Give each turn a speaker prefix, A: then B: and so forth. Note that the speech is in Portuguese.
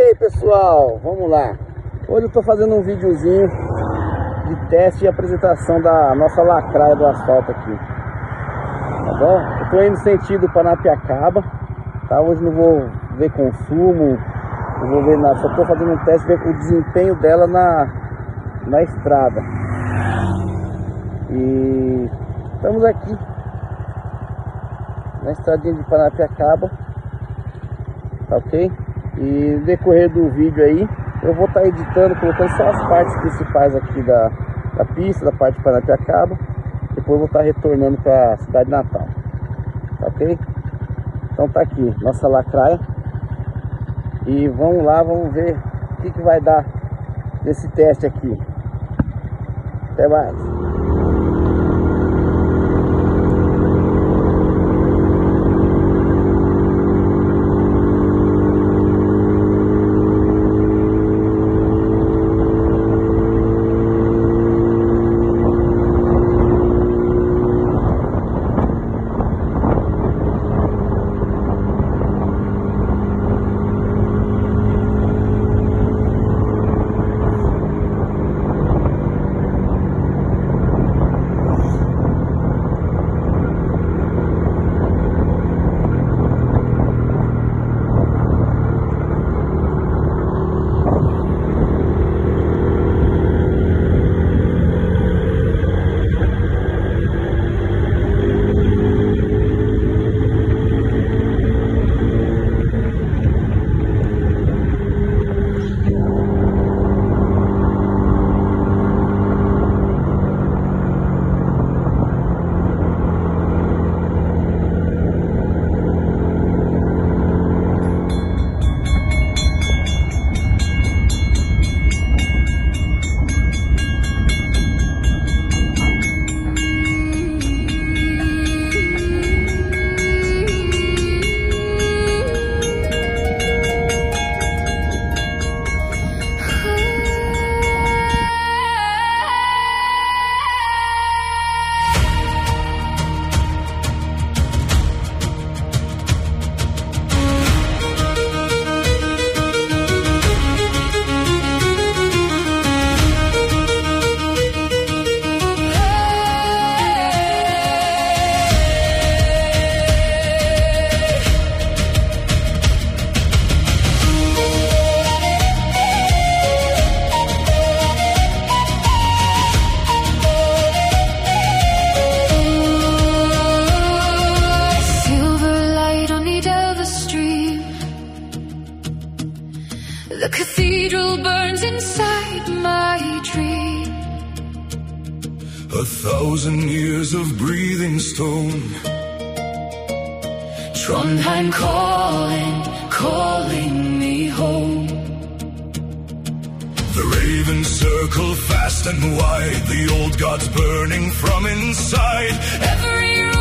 A: aí pessoal, vamos lá. Hoje eu tô fazendo um videozinho de teste e apresentação da nossa lacraia do asfalto aqui, tá bom? Eu tô indo sentido Paranapiacaba, tá? Hoje não vou ver consumo, não vou ver nada, só tô fazendo um teste, ver o desempenho dela na estrada. E estamos aqui na estradinha de Paranapiacaba, tá ok? E no decorrer do vídeo aí eu vou estar editando, colocando só as partes principais aqui da pista, da parte de Paranapiacaba. Depois eu vou estar retornando para a cidade natal, tá ok? Então tá aqui nossa lacraia. E vamos lá, vamos ver o que vai dar nesse teste aqui. Até mais.
B: The cathedral burns inside my dream.
C: 1,000 years of breathing stone.
B: Trondheim calling me home.
C: The ravens circle fast and wide, the old gods burning from inside.
B: Every